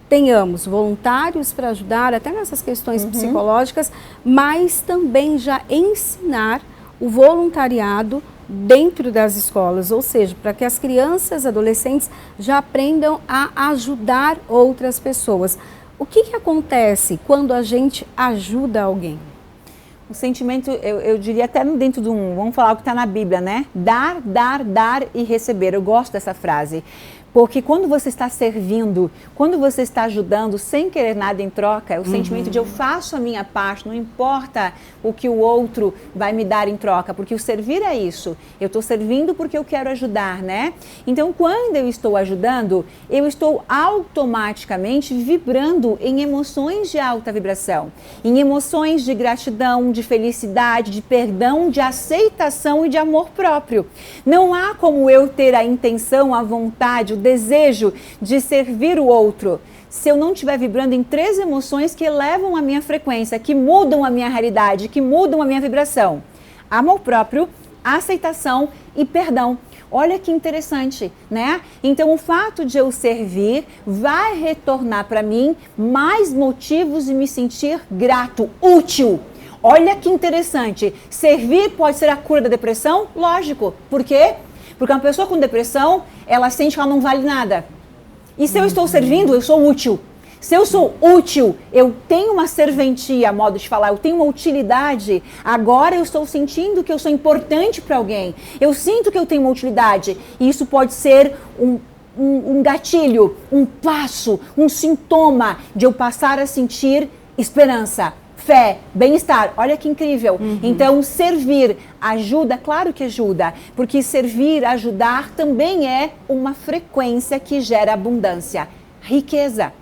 Speaker 1: tenhamos voluntários para ajudar, até nessas questões psicológicas, mas também já ensinar o voluntariado dentro das escolas, ou seja, para que as crianças, adolescentes já aprendam a ajudar outras pessoas. O que acontece quando a gente ajuda alguém?
Speaker 3: O sentimento, eu diria até dentro de vamos falar o que está na Bíblia, né? Dar, dar, dar e receber. Eu gosto dessa frase. Porque quando você está servindo, quando você está ajudando sem querer nada em troca, é o sentimento de eu faço a minha parte, não importa o que o outro vai me dar em troca, porque o servir é isso. Eu estou servindo porque eu quero ajudar, né? Então, quando eu estou ajudando, eu estou automaticamente vibrando em emoções de alta vibração, em emoções de gratidão, de felicidade, de perdão, de aceitação e de amor próprio. Não há como eu ter a intenção, a vontade, o desejo de servir o outro, se eu não estiver vibrando em 3 emoções que elevam a minha frequência, que mudam a minha realidade, que mudam a minha vibração. Amor próprio, aceitação e perdão. Olha que interessante, né? Então, o fato de eu servir vai retornar para mim mais motivos de me sentir grato, útil. Olha que interessante. Servir pode ser a cura da depressão? Lógico. Por quê? Porque uma pessoa com depressão, ela sente que ela não vale nada. E se eu estou servindo, eu sou útil. Se eu sou útil, eu tenho uma serventia, modo de falar, eu tenho uma utilidade. Agora eu estou sentindo que eu sou importante para alguém. Eu sinto que eu tenho uma utilidade. E isso pode ser um gatilho, um passo, um sintoma de eu passar a sentir esperança, fé, bem-estar. Olha que incrível. Então, servir ajuda? Claro que ajuda, porque servir, ajudar também é uma frequência que gera abundância, riqueza.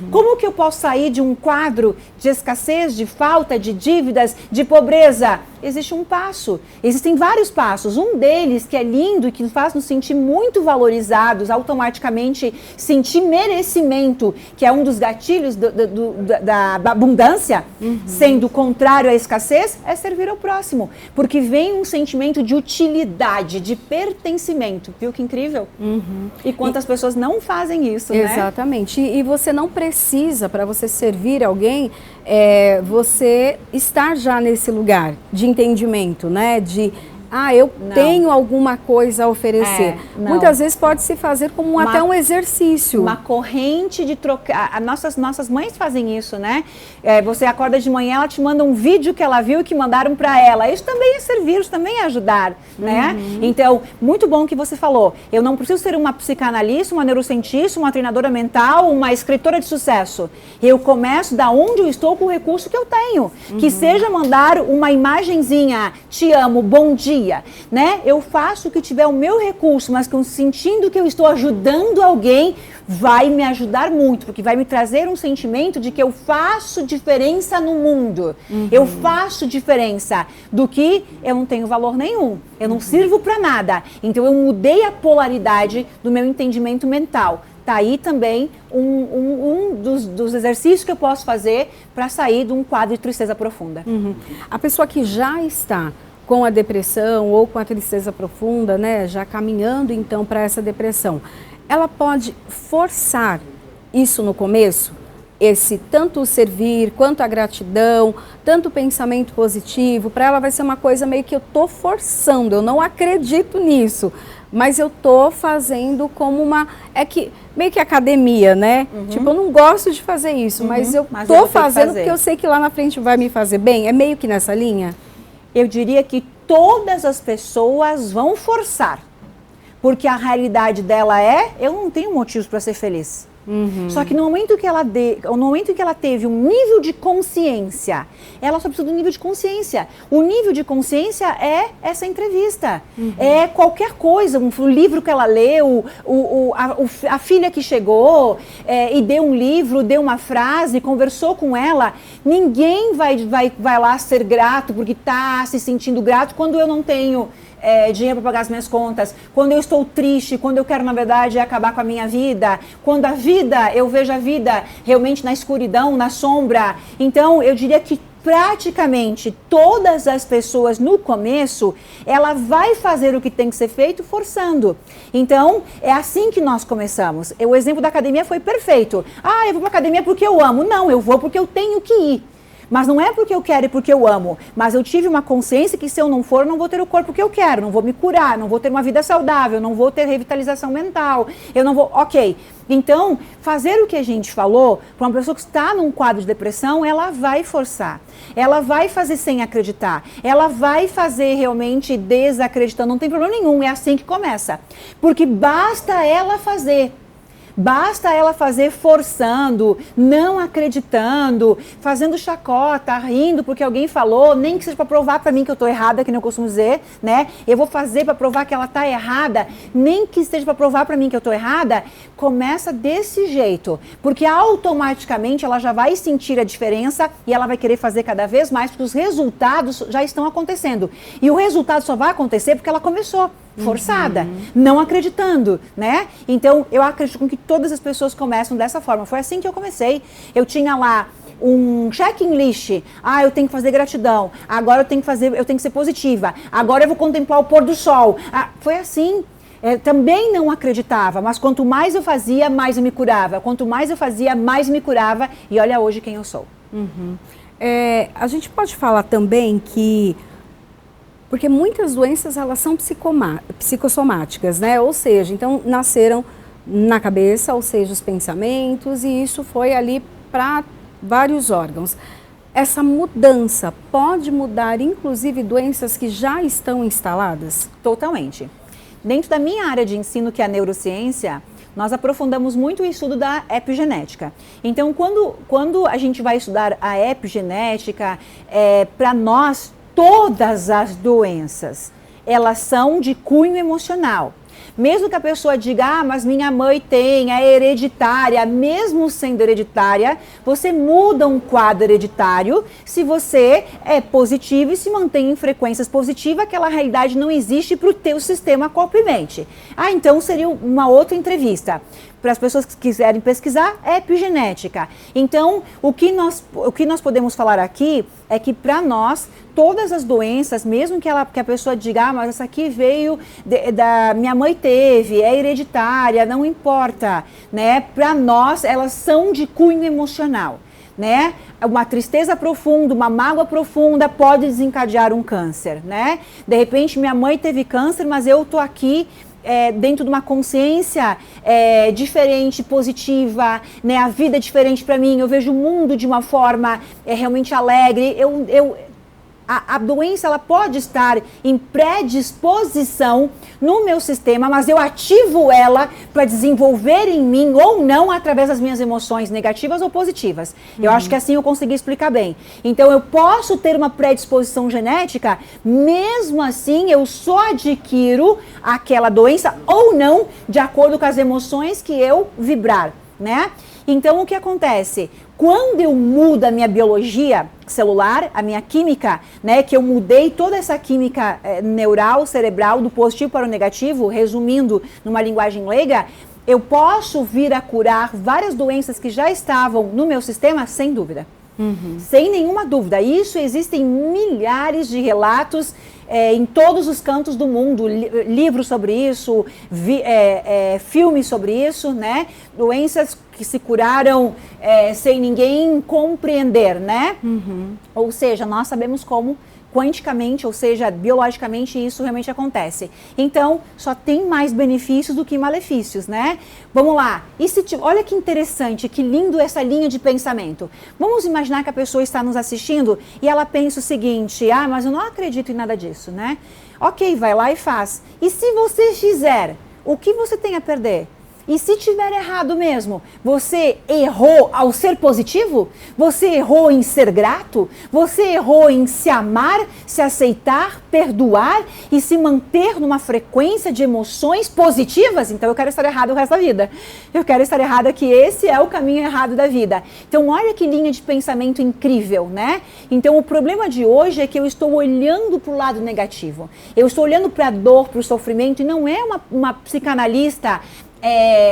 Speaker 3: Como que eu posso sair de um quadro de escassez, de falta, de dívidas, de pobreza? Existe um passo, existem vários passos. Um deles que é lindo e que faz nos sentir muito valorizados, automaticamente sentir merecimento, que é um dos gatilhos da abundância, sendo contrário à escassez, é servir ao próximo. Porque vem um sentimento de utilidade, de pertencimento. Viu que incrível? E quantas pessoas não fazem isso, né?
Speaker 1: Exatamente. E você não precisa, para você servir alguém, você estar já nesse lugar de entendimento, né? De eu tenho alguma coisa a oferecer. Muitas vezes pode se fazer como até um exercício.
Speaker 3: Uma corrente de trocar. Nossas mães fazem isso, né? Você acorda de manhã, ela te manda um vídeo que ela viu e que mandaram para ela. Isso também é servir, isso também é ajudar, né? Então, muito bom que você falou. Eu não preciso ser uma psicanalista, uma neurocientista, uma treinadora mental, uma escritora de sucesso. Eu começo da onde eu estou com o recurso que eu tenho. Que seja mandar uma imagenzinha, te amo, bom dia, né? Eu faço o que tiver o meu recurso, mas sentindo que eu estou ajudando alguém, vai me ajudar muito, porque vai me trazer um sentimento de que eu faço diferença no mundo. Eu faço diferença do que eu não tenho valor nenhum. Eu não sirvo para nada. Então eu mudei a polaridade do meu entendimento mental. Tá aí também um dos exercícios que eu posso fazer para sair de um quadro de tristeza profunda.
Speaker 1: A pessoa que já está com a depressão ou com a tristeza profunda, né, já caminhando então para essa depressão, ela pode forçar isso no começo? Esse tanto o servir, quanto a gratidão, tanto o pensamento positivo, para ela vai ser uma coisa meio que eu tô forçando, eu não acredito nisso, mas eu tô fazendo como meio que academia, né? Tipo, eu não gosto de fazer isso, mas eu tô fazendo porque eu sei que lá na frente vai me fazer bem. É meio que nessa linha?
Speaker 3: Eu diria que todas as pessoas vão forçar, porque a realidade dela eu não tenho motivos para ser feliz. Só que no momento que ela teve um nível de consciência, ela só precisa do nível de consciência. O nível de consciência é essa entrevista. É qualquer coisa, um livro que ela leu, a filha que chegou e deu um livro, deu uma frase, conversou com ela. Ninguém vai lá ser grato porque está se sentindo grato quando eu não tenho dinheiro para pagar as minhas contas, quando eu estou triste, quando eu quero, na verdade, acabar com a minha vida, quando eu vejo a vida realmente na escuridão, na sombra. Então, eu diria que praticamente todas as pessoas no começo, ela vai fazer o que tem que ser feito forçando. Então, é assim que nós começamos. O exemplo da academia foi perfeito. Eu vou para a academia porque eu amo. Não, eu vou porque eu tenho que ir. Mas não é porque eu quero e porque eu amo, mas eu tive uma consciência que se eu não for, eu não vou ter o corpo que eu quero, não vou me curar, não vou ter uma vida saudável, não vou ter revitalização mental, eu não vou... Ok, então, fazer o que a gente falou, para uma pessoa que está num quadro de depressão, ela vai forçar, ela vai fazer sem acreditar, ela vai fazer realmente desacreditando, não tem problema nenhum, é assim que começa, porque basta ela fazer. Basta ela fazer forçando, não acreditando, fazendo chacota, rindo porque alguém falou, nem que seja para provar para mim que eu estou errada, que nem eu costumo dizer, né? Eu vou fazer para provar que ela está errada, nem que seja para provar para mim que eu estou errada. Começa desse jeito, porque automaticamente ela já vai sentir a diferença e ela vai querer fazer cada vez mais, porque os resultados já estão acontecendo. E o resultado só vai acontecer porque ela começou forçada, não acreditando, né? Então, eu acredito que todas as pessoas começam dessa forma. Foi assim que eu comecei. Eu tinha lá um checklist. Eu tenho que fazer gratidão. Agora eu tenho que ser positiva. Agora eu vou contemplar o pôr do sol. Foi assim. Também não acreditava, mas quanto mais eu fazia, mais eu me curava. Quanto mais eu fazia, mais me curava. E olha hoje quem eu sou.
Speaker 1: A gente pode falar também que porque muitas doenças, elas são psicossomáticas, né? Ou seja, então nasceram na cabeça, ou seja, os pensamentos, e isso foi ali para vários órgãos. Essa mudança pode mudar, inclusive, doenças que já estão instaladas?
Speaker 3: Totalmente. Dentro da minha área de ensino, que é a neurociência, nós aprofundamos muito o estudo da epigenética. Então, quando a gente vai estudar a epigenética, para nós, todas as doenças, elas são de cunho emocional. Mesmo que a pessoa diga, mas minha mãe tem, é hereditária, mesmo sendo hereditária, você muda um quadro hereditário se você é positivo e se mantém em frequências positivas, aquela realidade não existe para o teu sistema corpo e mente. Então seria uma outra entrevista. Para as pessoas que quiserem pesquisar, é epigenética. Então, o que nós podemos falar aqui é que para nós, todas as doenças, mesmo que a pessoa diga, mas essa aqui veio da minha mãe teve, é hereditária, não importa, né? Para nós, elas são de cunho emocional. né? Uma tristeza profunda, uma mágoa profunda pode desencadear um câncer, né? De repente, minha mãe teve câncer, mas eu tô aqui dentro de uma consciência diferente, positiva, né? A vida é diferente para mim, eu vejo o mundo de uma forma realmente alegre. A doença ela pode estar em predisposição no meu sistema, mas eu ativo ela para desenvolver em mim ou não através das minhas emoções negativas ou positivas. Eu acho que assim eu consegui explicar bem. Então eu posso ter uma predisposição genética, mesmo assim eu só adquiro aquela doença ou não de acordo com as emoções que eu vibrar, né? Então o que acontece? Quando eu mudo a minha biologia celular, a minha química, né, que eu mudei toda essa química neural, cerebral, do positivo para o negativo, resumindo numa linguagem leiga, eu posso vir a curar várias doenças que já estavam no meu sistema, sem dúvida. Sem nenhuma dúvida. Isso existem milhares de relatos em todos os cantos do mundo, livros sobre isso, filmes sobre isso, né? Doenças que se curaram sem ninguém compreender, né? Ou seja, nós sabemos como quanticamente, ou seja, biologicamente, isso realmente acontece. Então, só tem mais benefícios do que malefícios, né? Vamos lá. Olha que interessante, que lindo essa linha de pensamento. Vamos imaginar que a pessoa está nos assistindo e ela pensa o seguinte: ah, mas eu não acredito em nada disso, né? Ok, vai lá e faz. E se você fizer, o que você tem a perder? E se tiver errado mesmo, você errou ao ser positivo? Você errou em ser grato? Você errou em se amar, se aceitar, perdoar e se manter numa frequência de emoções positivas? Então eu quero estar errado o resto da vida. Eu quero estar errada que esse é o caminho errado da vida. Então olha que linha de pensamento incrível, né? Então o problema de hoje é que eu estou olhando para o lado negativo. Eu estou olhando para a dor, para o sofrimento, e não é uma psicanalista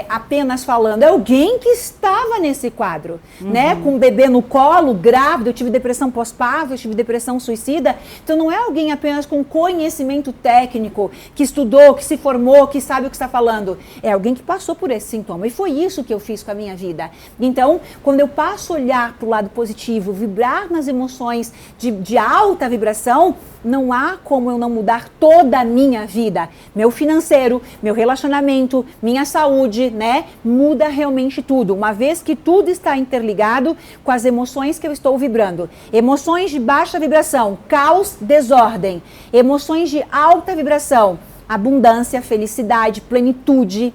Speaker 3: apenas falando, é alguém que estava nesse quadro, né? Com um bebê no colo, grávida, eu tive depressão pós-parto, eu tive depressão suicida. Então não é alguém apenas com conhecimento técnico, que estudou, que se formou, que sabe o que está falando. É alguém que passou por esse sintoma. E foi isso que eu fiz com a minha vida. Então, quando eu passo a olhar para o lado positivo, vibrar nas emoções de alta vibração, não há como eu não mudar toda a minha vida. Meu financeiro, meu relacionamento, minha saúde, né? Muda realmente tudo. Uma vez que tudo está interligado com as emoções que eu estou vibrando. Emoções de baixa vibração, caos, desordem. Emoções de alta vibração, abundância, felicidade, plenitude.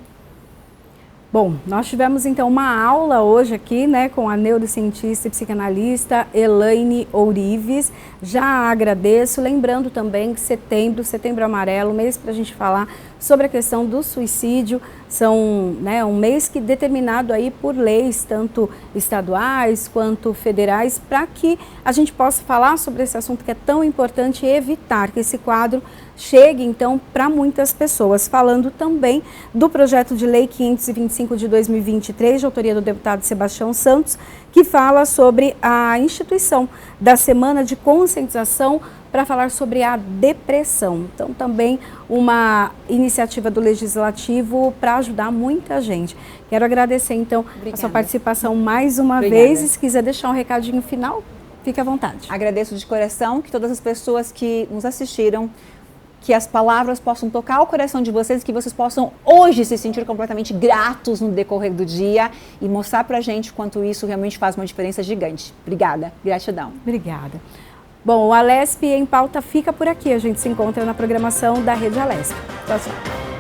Speaker 1: Bom, nós tivemos então uma aula hoje aqui, né, com a neurocientista e psicanalista Elaine Ourives. Já agradeço, lembrando também que setembro amarelo, mês para a gente falar sobre a questão do suicídio, são, né, um mês que determinado aí por leis, tanto estaduais quanto federais, para que a gente possa falar sobre esse assunto que é tão importante e evitar que esse quadro chegue então para muitas pessoas. Falando também do projeto de lei 525 de 2023, de autoria do deputado Sebastião Santos, que fala sobre a instituição da Semana de Conscientização para falar sobre a depressão. Então, também uma iniciativa do Legislativo para ajudar muita gente. Quero agradecer, então, a sua participação mais uma vez. E se quiser deixar um recadinho final, fique à vontade.
Speaker 3: Agradeço de coração que todas as pessoas que nos assistiram, que as palavras possam tocar o coração de vocês, que vocês possam hoje se sentir completamente gratos no decorrer do dia e mostrar pra gente quanto isso realmente faz uma diferença gigante. Obrigada, gratidão.
Speaker 1: Obrigada. Bom, o Alesp em Pauta fica por aqui. A gente se encontra na programação da Rede Alesp. Tchau, tchau.